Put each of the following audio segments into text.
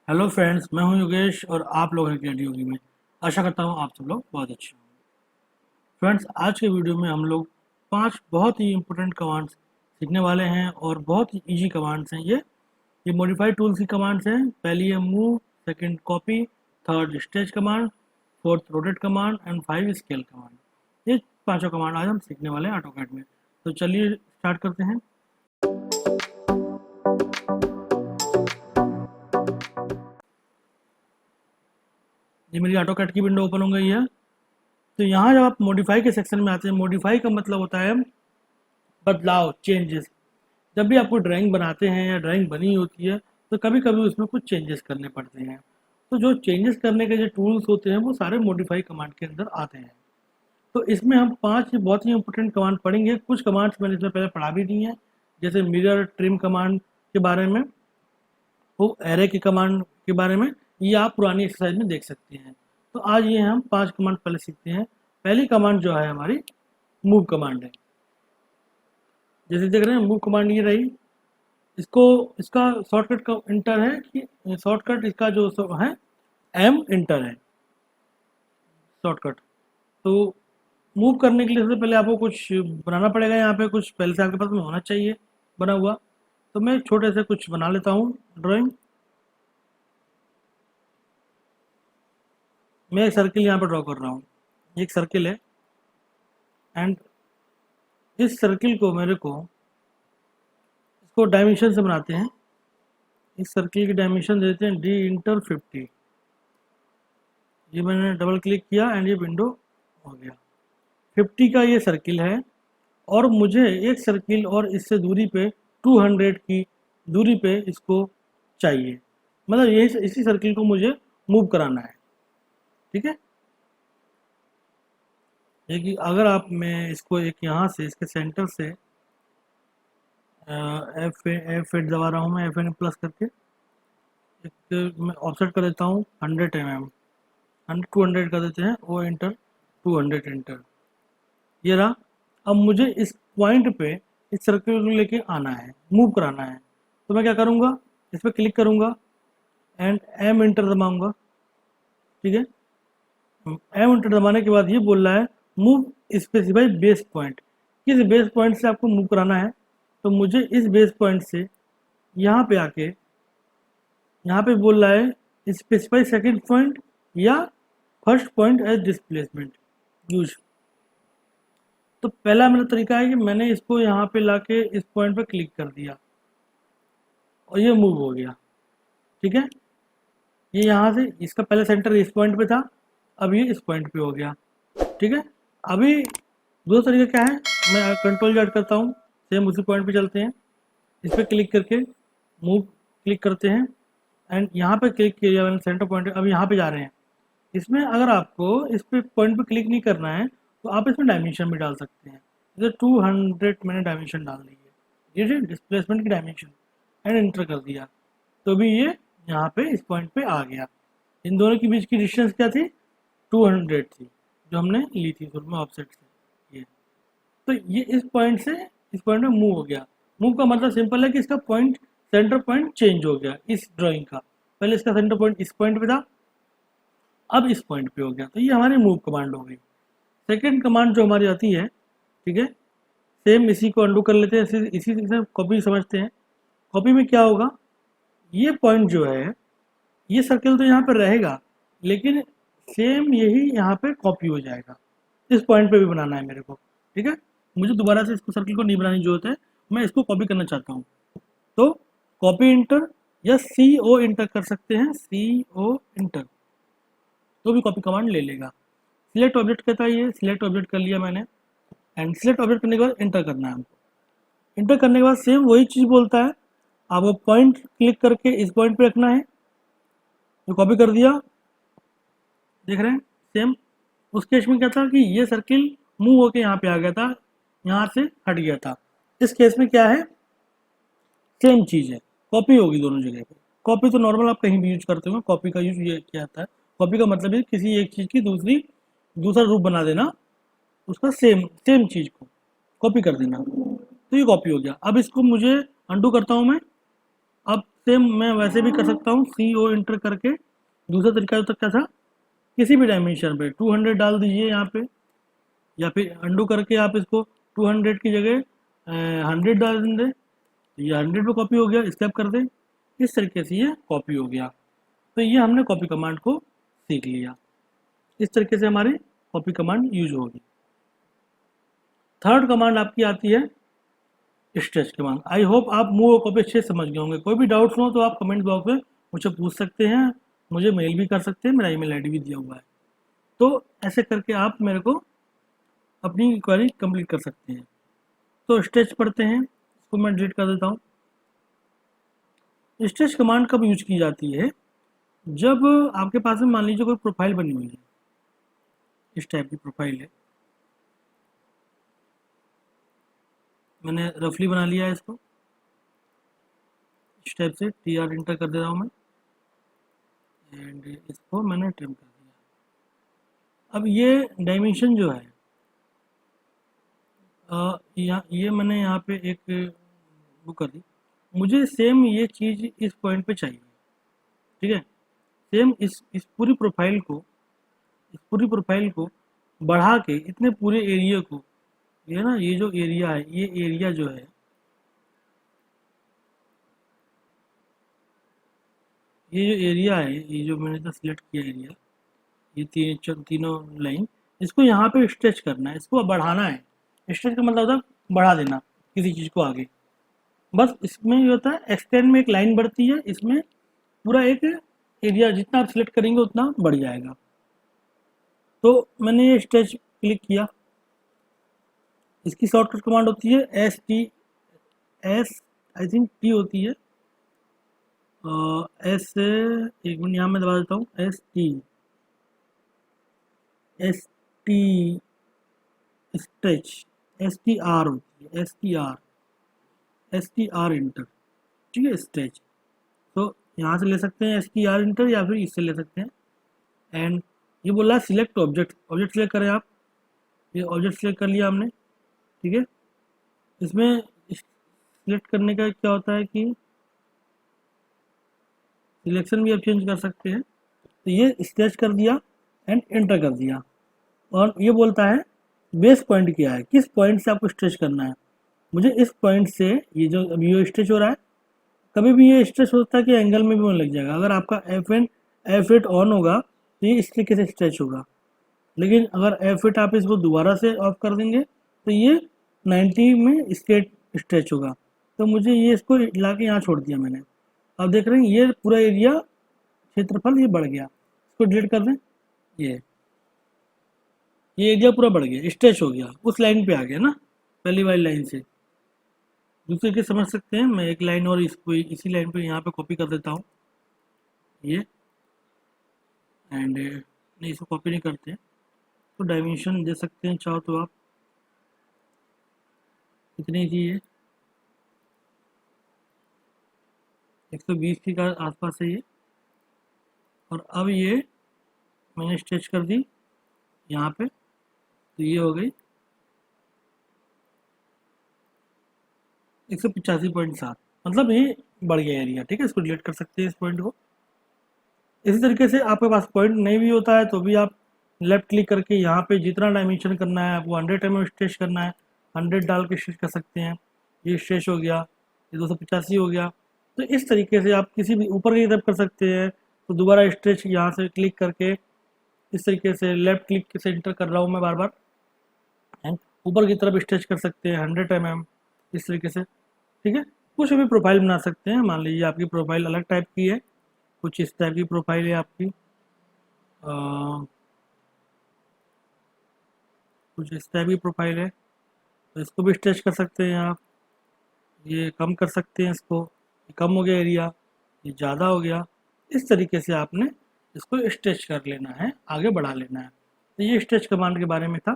Hello friends, मैं हूं योगेश और आप लोग हैं क्रिएटिव योगी में। आशा करता हूं आप सब लोग बहुत अच्छे होंगे। फ्रेंड्स, आज के वीडियो में हम लोग 5 बहुत ही इंपॉर्टेंट कमांड्स सीखने वाले हैं और बहुत ही इजी कमांड्स हैं ये मॉडिफाइड टूल्स की कमांड्स हैं। पहली है move, second copy, third stretch command, fourth rotate command and 5 scale command. ये पांचों कमांड आज हम सीखने वाले हैं ऑटोकैड में। तो चलिए स्टार्ट करते हैं। ये मेरी ऑटोकैड की विंडो ओपन हो गई है। तो यहाँ जब आप मॉडिफाई के सेक्शन में आते हैं, मॉडिफाई का मतलब होता है बदलाव, चेंजेस। जब भी आपको ड्राइंग बनाते हैं या ड्राइंग बनी होती है तो कभी कभी उसमें कुछ चेंजेस करने पड़ते हैं। तो जो चेंजेस करने के जो टूल्स होते हैं वो सारे मॉडिफाई कमांड के अंदर आते हैं। तो इसमें हम 5 बहुत ही इंपॉर्टेंट कमांड पढ़ेंगे। कुछ कमांड्स मैंने इसमें पहले पढ़ा भी दी हैं, जैसे मिरर ट्रिम कमांड के बारे में, वो एरे के कमांड के बारे में, ये आप पुरानी एक्सरसाइज में देख सकते हैं। तो आज ये हम 5 कमांड पहले सीखते हैं। पहली कमांड जो है हमारी मूव कमांड है। जैसे देख रहे हैं मूव कमांड ये रही। इसको इसका शॉर्टकट का इंटर है कि शॉर्टकट इसका जो है एम इंटर है शॉर्टकट। तो मूव करने के लिए सबसे पहले आपको कुछ बनाना पड़ेगा। यहाँ पे कुछ पहले से आपके पास में होना चाहिए बना हुआ। तो मैं छोटे से कुछ बना लेता हूँ ड्राइंग। मैं एक सर्किल यहाँ पे ड्रॉ कर रहा हूँ। एक सर्किल है एंड इस सर्किल को मेरे को इसको डायमेंशन से बनाते हैं। इस सर्किल की डायमेंशन देते हैं डी इंटर 50। ये मैंने डबल क्लिक किया एंड ये विंडो हो गया। 50 का ये सर्किल है और मुझे एक सर्किल और इससे दूरी पे 200 की दूरी पे इसको चाहिए। मतलब ये इसी सर्किल को मुझे मूव कराना है। ठीक है। ये कि अगर आप मैं इसको एक यहाँ से इसके सेंटर से F8 दबा रहा हूँ, मैं F8 प्लस करके एक मैं ऑफसेट कर देता हूँ 100 mm, 200 कर देते हैं, वो इंटर 200 इंटर। ये रहा। अब मुझे इस पॉइंट पे इस सर्कल को लेके आना है, मूव कराना है। तो मैं क्या करूँगा, इस पर क्लिक करूँगा एंड एम इंटर दबाऊँगा। ठीक है। एम इंटर दबाने के बाद ये बोल रहा है मूव स्पेसिफाई बेस पॉइंट। किस बेस पॉइंट से आपको मूव कराना है। तो मुझे इस बेस पॉइंट से यहाँ पे आके, यहाँ पे बोल रहा है स्पेसिफाई सेकंड पॉइंट या first point as displacement use. तो पहला मेरा तरीका है कि मैंने इसको यहाँ पे लाके इस पॉइंट पे क्लिक कर दिया और ये मूव हो गया। ठीक है। ये यहाँ से इसका पहले सेंटर इस पॉइंट पे था, अब ये इस पॉइंट पे हो गया। ठीक है। अभी दूसरा तरीका क्या है, मैं कंट्रोल Z करता हूँ, सेम उसी पॉइंट पे चलते हैं। इस पर क्लिक करके मूव क्लिक करते हैं एंड यहाँ पे क्लिक किया मैंने सेंटर पॉइंट। अब यहाँ पे जा रहे हैं। इसमें अगर आपको इस पे पॉइंट पे क्लिक नहीं करना है तो आप इसमें डायमेंशन भी डाल सकते हैं। जैसे 200 मैंने डायमेंशन डाल दी है, ये डिस्प्लेसमेंट की डायमेंशन, एंड इंटर कर दिया। तो भी ये यहाँ पे इस पॉइंट पे आ गया। इन दोनों के बीच की डिस्टेंस क्या थी, 200 थी, जो हमने ली थी शुरू में ऑफसेट से। ये तो ये इस पॉइंट से इस पॉइंट में मूव हो गया। मूव का मतलब सिंपल है कि इसका पॉइंट, सेंटर पॉइंट चेंज हो गया इस ड्राइंग का। पहले इसका सेंटर पॉइंट इस पॉइंट पे था, अब इस पॉइंट पे हो गया। तो ये हमारी मूव कमांड हो गई। सेकंड कमांड जो हमारी आती है, ठीक है, सेम इसी को अंडू कर लेते हैं, इसी से कॉपी समझते हैं। कॉपी में क्या होगा, ये पॉइंट जो है, ये सर्कल तो यहाँ पर रहेगा लेकिन सेम यही यहाँ पे कॉपी हो जाएगा। इस पॉइंट पे भी बनाना है मेरे को। ठीक है। मुझे दोबारा से इसको सर्कल को नहीं बनाने की जरूरत है, मैं इसको कॉपी करना चाहता हूँ। तो कॉपी इंटर या CO इंटर कर सकते हैं, CO इंटर, तो भी कॉपी कमांड ले लेगा। सिलेक्ट ऑब्जेक्ट कहता है, ये सिलेक्ट ऑब्जेक्ट कर लिया मैंने एंड सिलेक्ट ऑब्जेक्ट करने के बाद इंटर करना है हमको। इंटर करने के बाद सेम वही चीज़ बोलता है, आपको पॉइंट क्लिक करके इस पॉइंट पे रखना है। तो कॉपी कर दिया, देख रहे हैं सेम। उस केस में क्या था कि ये सर्किल मूव होके यहाँ पे आ गया था, यहाँ से हट गया था। इस केस में क्या है, सेम चीज़ है, कॉपी होगी दोनों जगह पे। कॉपी तो नॉर्मल आप कहीं भी यूज करते हो, कॉपी का यूज ये क्या आता है, कॉपी का मतलब है किसी एक चीज़ की दूसरा रूप बना देना, उसका सेम चीज़ को कॉपी कर देना। तो ये कॉपी हो गया। अब इसको मुझे अंडू करता हूँ मैं। अब सेम मैं वैसे भी कर सकता हूँ, सी ओ इंटर करके। दूसरा तरीका तो क्या था, किसी भी डायमेंशन पे 200 डाल दीजिए यहाँ पे, या फिर अंडू करके आप इसको 200 की जगह 100 डाल दें, ये 100 पे कॉपी हो गया, स्केप कर दें, इस तरीके से ये कॉपी हो गया। तो ये हमने कॉपी कमांड को सीख लिया। इस तरीके से हमारी कॉपी कमांड यूज होगी। थर्ड कमांड आपकी आती है स्ट्रेच कमांड। आई होप आप मूव और कॉपी अच्छे से समझ गए होंगे। कोई भी डाउट्स हो तो आप कमेंट बॉक्स में मुझे पूछ सकते हैं, मुझे मेल भी कर सकते हैं, मेरा ईमेल आईडी भी दिया हुआ है। तो ऐसे करके आप मेरे को अपनी क्वेरी कंप्लीट कर सकते हैं। तो स्ट्रेच पढ़ते हैं, इसको मैं डिलीट कर देता हूँ। स्ट्रेच कमांड कब यूज की जाती है, जब आपके पास में मान लीजिए कोई प्रोफाइल बनी हुई है, इस टाइप की प्रोफाइल है, मैंने रफली बना लिया है इसको, इस टाइप से टी आर इंटर कर दे रहा हूँ मैं, एंड इसको मैंने ट्रिम कर दिया। अब ये डायमेंशन जो है, ये मैंने यहाँ पे एक वो कर दी, मुझे सेम ये चीज़ इस पॉइंट पे चाहिए, ठीक है। सेम इस पूरी प्रोफाइल को बढ़ा के इतने पूरे एरिया को, ये ना, ये जो एरिया है, ये एरिया जो है, ये जो एरिया है, ये जो मैंने तो सिलेक्ट किया एरिया, ये तीनों लाइन, इसको यहाँ पे स्ट्रेच करना है, इसको बढ़ाना है। स्ट्रेच का मतलब होता है बढ़ा देना किसी चीज़ को आगे। बस इसमें ये होता है, एक्सटेंड में एक लाइन बढ़ती है, इसमें पूरा एक एरिया जितना आप सिलेक्ट करेंगे उतना बढ़ जाएगा। तो मैंने ये स्ट्रेच क्लिक किया, इसकी शॉर्टकट कमांड होती है एस आई थिंक टी होती है, एस, एक मिनट यहाँ मैं दबा देता हूँ, S T stretch, S T R होती है, एस टी आर इंटर, ठीक है, स्ट्रेच। तो यहाँ से ले सकते हैं एस टी आर इंटर, या फिर इससे ले सकते हैं। एंड ये बोला सिलेक्ट ऑब्जेक्ट सिलेक्ट करें आप, ये ऑब्जेक्ट सिलेक्ट कर लिया हमने, ठीक है। इसमें सिलेक्ट करने का क्या होता है कि सिलेक्शन भी आप चेंज कर सकते हैं। तो ये स्ट्रेच कर दिया एंड एंटर कर दिया, और ये बोलता है बेस पॉइंट क्या है, किस पॉइंट से आपको स्ट्रेच करना है। मुझे इस पॉइंट से, ये जो अभी ये स्ट्रेच हो रहा है, कभी भी ये स्ट्रेच होता है कि एंगल में भी होने लग जाएगा। अगर आपका F8 ऑन होगा तो ये इस तरीके से स्ट्रेच होगा, लेकिन अगर F8 आप इसको दोबारा से ऑफ कर देंगे तो ये 90 में स्ट्रेट स्ट्रेच होगा। तो मुझे ये इसको ला के यहाँ छोड़ दिया मैंने। अब देख रहे हैं ये पूरा एरिया क्षेत्रफल ये बढ़ गया, इसको डिलीट कर दें, ये एरिया पूरा बढ़ गया, स्ट्रेच हो गया, उस लाइन पे आ गया ना, पहली वाली लाइन से। दूसरे के समझ सकते हैं, मैं एक लाइन और इसको इसी लाइन पे यहाँ पे कॉपी कर देता हूँ, ये, एंड नहीं, इसको कॉपी नहीं करते, तो डायमेंशन दे सकते हैं चाहो तो आप, कितनी चाहिए, 120 के आसपास है ये। और अब ये मैंने स्ट्रेच कर दी यहाँ पे, तो ये हो गई 185.7, मतलब ये बढ़ गया एरिया, ठीक है। इसको डिलीट कर सकते हैं इस पॉइंट को। इसी तरीके से आपके पास पॉइंट नहीं भी होता है तो भी आप लेफ्ट क्लिक करके यहाँ पे जितना डायमेंशन करना है आपको, 100 mm स्ट्रेच करना है, 100 डाल के स्ट्रेच कर सकते हैं। ये स्ट्रेच हो गया, ये 285 हो गया। तो इस तरीके से आप किसी भी ऊपर की तरफ कर सकते हैं, तो दोबारा स्ट्रेच यहाँ से क्लिक करके इस तरीके से लेफ्ट क्लिक से इंटर कर रहा हूँ मैं बार बार, एंड ऊपर की तरफ स्ट्रेच कर सकते हैं 100 mm, इस तरीके से, ठीक है। कुछ भी प्रोफाइल बना सकते हैं। मान लीजिए आपकी प्रोफाइल अलग टाइप की है, कुछ इस टाइप की प्रोफाइल है आपकी, कुछ इस टाइप की प्रोफाइल है, तो इसको भी स्ट्रेच कर सकते हैं आप। ये कम कर सकते हैं इसको, ये कम हो गया एरिया, ये ज़्यादा हो गया। इस तरीके से आपने इसको स्ट्रेच कर लेना है, आगे बढ़ा लेना है। तो ये स्ट्रेच कमांड के बारे में था।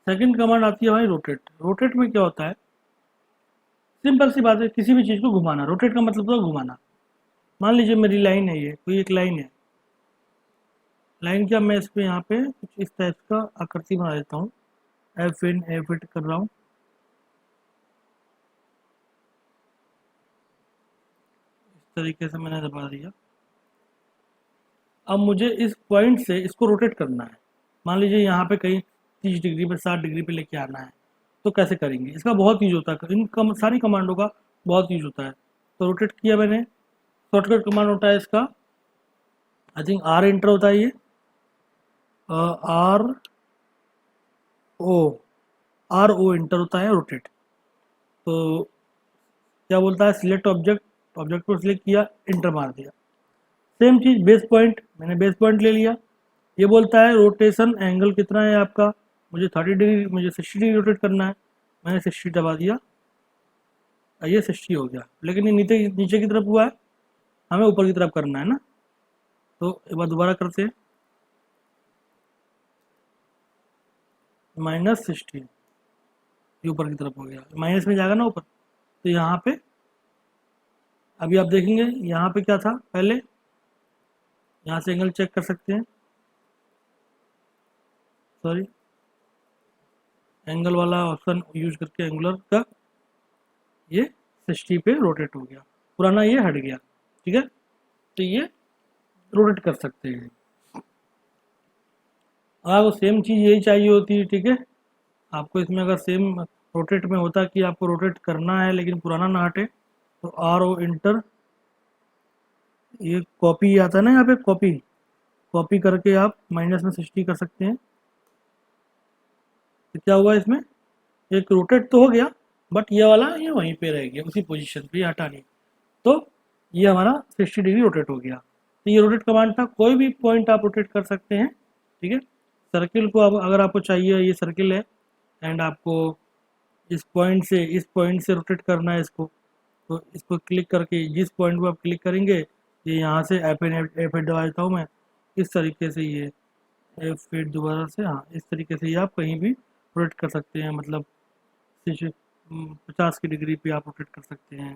सेकंड कमांड आती है हमारी रोटेट। रोटेट में क्या होता है, सिंपल सी बात है, किसी भी चीज़ को घुमाना। रोटेट का मतलब होता है घुमाना। मान लीजिए मेरी लाइन है, ये कोई एक लाइन है, लाइन क्या, मैं इस पर यहाँ पे कुछ इस टाइप का आकृति बना देता हूँ, F8 कर रहा हूँ, तरीके से मैंने दबा दिया। अब मुझे इस पॉइंट से इसको रोटेट करना है। मान लीजिए यहाँ पे कहीं 30 डिग्री पे 60 डिग्री पे लेके आना है, तो कैसे करेंगे? इसका बहुत यूज होता है, सारी कमांडों का बहुत यूज होता है। तो रोटेट किया मैंने, शॉर्टकट कमांड होता है इसका, आई थिंक आर एंटर होता है, ये आर ओ एंटर होता है रोटेट। तो क्या बोलता है, सिलेक्ट ऑब्जेक्ट, ऑब्जेक्ट को सिलेक्ट किया, एंटर मार दिया। सेम चीज़ बेस पॉइंट, मैंने बेस पॉइंट ले लिया। ये बोलता है रोटेशन एंगल कितना है आपका, मुझे 30 डिग्री, मुझे 60 डिग्री रोटेट करना है, मैंने 60 दबा दिया, ये 60 हो गया। लेकिन ये नीचे नीचे की तरफ हुआ है, हमें ऊपर की तरफ करना है ना। तो एक बार दोबारा करते हैं, -60, ये ऊपर की तरफ हो गया, माइनस में जाएगा ना ऊपर। तो यहाँ पे अभी आप देखेंगे, यहाँ पे क्या था पहले, यहाँ से एंगल चेक कर सकते हैं, सॉरी एंगल वाला ऑप्शन यूज करके एंगुलर का ये 60 पे रोटेट हो गया, पुराना ये हट गया, ठीक है। तो ये रोटेट कर सकते हैं। आपको सेम चीज़ यही चाहिए होती है, ठीक है। आपको इसमें अगर सेम रोटेट में होता कि आपको रोटेट करना है लेकिन पुराना ना हटे, तो आर ओ इंटर, ये कॉपी आता है ना, यहाँ पे कॉपी करके आप माइनस में 60 कर सकते हैं। तो क्या हुआ इसमें, एक रोटेट तो हो गया, बट ये वाला ये वहीं पे रह गया, उसी पोजीशन पे, हटा नहीं। तो ये हमारा 60 डिग्री रोटेट हो गया। तो ये रोटेट कमांड था, कोई भी पॉइंट आप रोटेट कर सकते हैं, ठीक है। सर्किल को अब अगर आपको चाहिए, ये सर्किल है एंड आपको इस पॉइंट से रोटेट करना है इसको, तो इसको क्लिक करके जिस पॉइंट को आप क्लिक करेंगे, ये यहाँ से F8 दबा देता हूँ मैं, इस तरीके से ये F8 दोबारा से, हाँ इस तरीके से ये आप कहीं भी रोटेट कर सकते हैं, मतलब 50 की डिग्री पे आप रोटेट कर सकते हैं,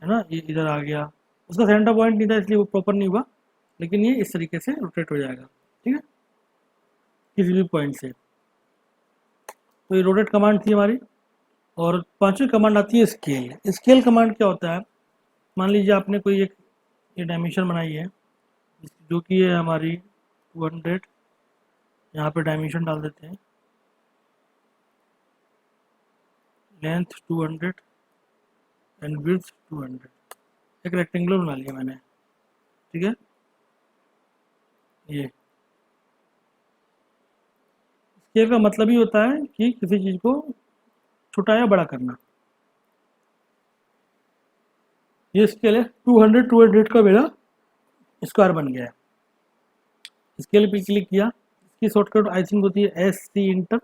है ना। ये इधर आ गया, उसका सेंटर पॉइंट नहीं था इसलिए वो प्रॉपर नहीं हुआ, लेकिन ये इस तरीके से रोटेट हो जाएगा, ठीक है, किसी भी पॉइंट से। तो ये रोटेट कमांड थी हमारी। और पांचवी कमांड आती है स्केल। स्केल कमांड क्या होता है, मान लीजिए आपने कोई एक ये डायमेंशन बनाई है, जो कि है हमारी 200, यहाँ पे डायमेंशन डाल देते हैं, लेंथ 200 एंड विड्थ 200, एक रेक्टेंगुलर बना लिया मैंने, ठीक है। ये स्केल का मतलब ही होता है कि किसी चीज़ को छोटा या बड़ा करना। ये स्केल है 200 का मेरा स्क्वायर बन गया है। स्केल पे क्लिक किया, इसकी शॉर्टकट आई थिंक होती है SC इंटर,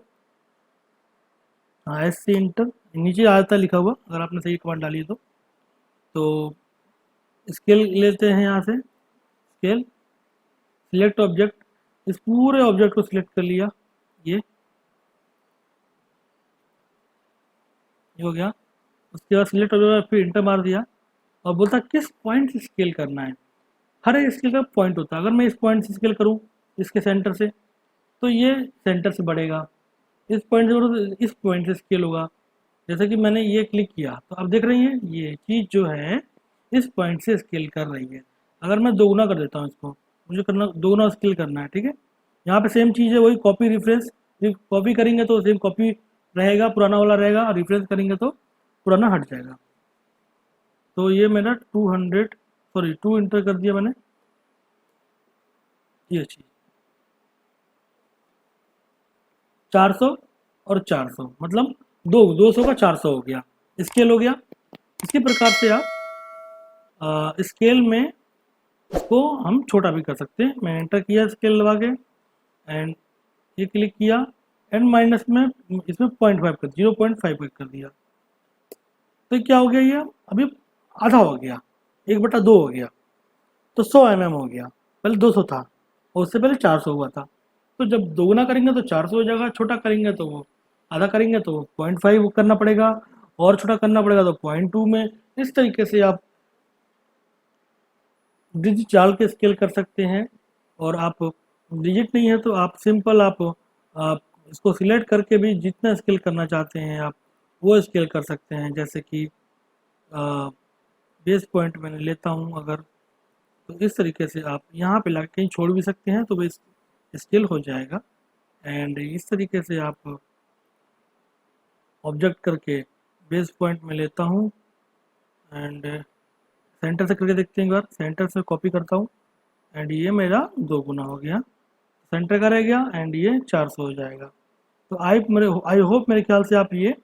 हाँ SC इंटर, नीचे आता है लिखा हुआ, अगर आपने सही कमांड डाली है तो स्केल लेते हैं यहाँ से, स्केल सिलेक्ट ऑब्जेक्ट, इस पूरे ऑब्जेक्ट को सिलेक्ट कर लिया, ये हो गया। उसके बाद सिलेक्ट ऑब्जेक्ट फिर इंटर मार दिया, और बोलता किस पॉइंट से स्केल करना है। हर एक स्केल का पॉइंट होता है, अगर मैं इस पॉइंट से स्केल करूँ, इसके सेंटर से, तो ये सेंटर से बढ़ेगा, इस पॉइंट से करूँ तो इस पॉइंट से स्केल होगा। जैसे कि मैंने ये क्लिक किया, तो आप देख रही हैं ये चीज़ जो है इस पॉइंट से स्केल कर रही है। अगर मैं दोगुना कर देता हूँ इसको, मुझे करना दोगुना स्केल करना है, ठीक है। यहाँ पे सेम चीज़ है, वही कॉपी रिफरेंस, कॉपी करेंगे तो सेम कॉपी रहेगा, पुराना वाला रहेगा, और रिफरेंस करेंगे तो पुराना हट जाएगा। तो ये मेरा 2 इंटर कर दिया मैंने, ये चीज़ 400 और 400, मतलब 200 का 400 हो गया, स्केल हो गया। इसी प्रकार से आप स्केल में इसको हम छोटा भी कर सकते हैं। मैं एंटर किया स्केल दबा के एंड ये क्लिक किया एंड माइनस में इसमें 0.5 कर 0.5 कर दिया। तो क्या हो गया, ये अभी आधा हो गया, 1/2 हो गया, तो 100 mm हो गया। पहले 200 था और उससे पहले 400 हुआ था। तो जब दोगुना करेंगे तो 400 हो जाएगा, छोटा करेंगे तो वो आधा करेंगे तो 0.5 करना पड़ेगा, और छोटा करना पड़ेगा तो 0.2 में। इस तरीके से आप डिजिट डाल के स्केल कर सकते हैं। और आप डिजिट नहीं है तो आप सिंपल आप इसको सिलेक्ट करके भी जितना स्केल करना चाहते हैं आप वो स्केल कर सकते हैं। जैसे कि बेस पॉइंट मैंने लेता हूँ अगर, तो इस तरीके से आप यहाँ पे ला कहीं छोड़ भी सकते हैं तो बेस स्टिल हो जाएगा। एंड इस तरीके से आप ऑब्जेक्ट करके बेस पॉइंट में लेता हूँ एंड सेंटर से करके देखते हैं एक बार, सेंटर से कॉपी करता हूँ एंड ये मेरा 2 गुना हो गया, सेंटर का रह गया एंड ये 400 हो जाएगा। तो आई होप मेरे ख्याल से आप ये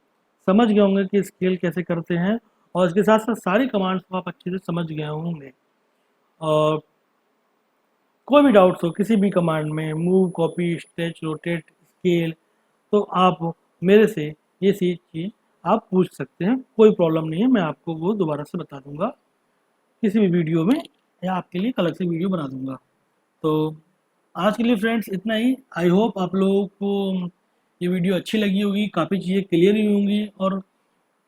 समझ गए होंगे कि स्केल कैसे करते हैं, और इसके साथ साथ सारी कमांड्स को आप अच्छे से समझ गए होंगे। और कोई भी डाउट्स हो किसी भी कमांड में, move, copy, stretch, rotate, scale, तो आप मेरे से ये सी चीज़ आप पूछ सकते हैं, कोई प्रॉब्लम नहीं है, मैं आपको वो दोबारा से बता दूंगा किसी भी वीडियो में, या आपके लिए एक अलग से वीडियो बना दूंगा। तो आज के लिए फ्रेंड्स इतना ही। आई होप आप लोगों को ये वीडियो अच्छी लगी होगी, काफ़ी चीज़ें क्लियर हुई होंगी, और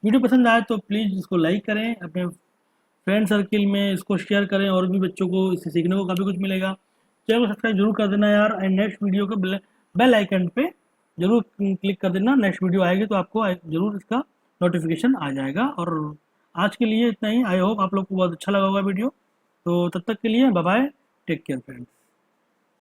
वीडियो पसंद आए तो प्लीज़ इसको लाइक करें, अपने फ्रेंड सर्किल में इसको शेयर करें, और भी बच्चों को इससे सीखने को काफ़ी कुछ मिलेगा। चैनल को सब्सक्राइब जरूर कर देना यार, एंड नेक्स्ट वीडियो के बेल आइकन पे जरूर क्लिक कर देना, नेक्स्ट वीडियो आएगी तो आपको जरूर इसका नोटिफिकेशन आ जाएगा। और आज के लिए इतना ही। आई होप आप लोग को बहुत अच्छा लगा होगा वीडियो। तो तब तक के लिए bye bye, take care friends.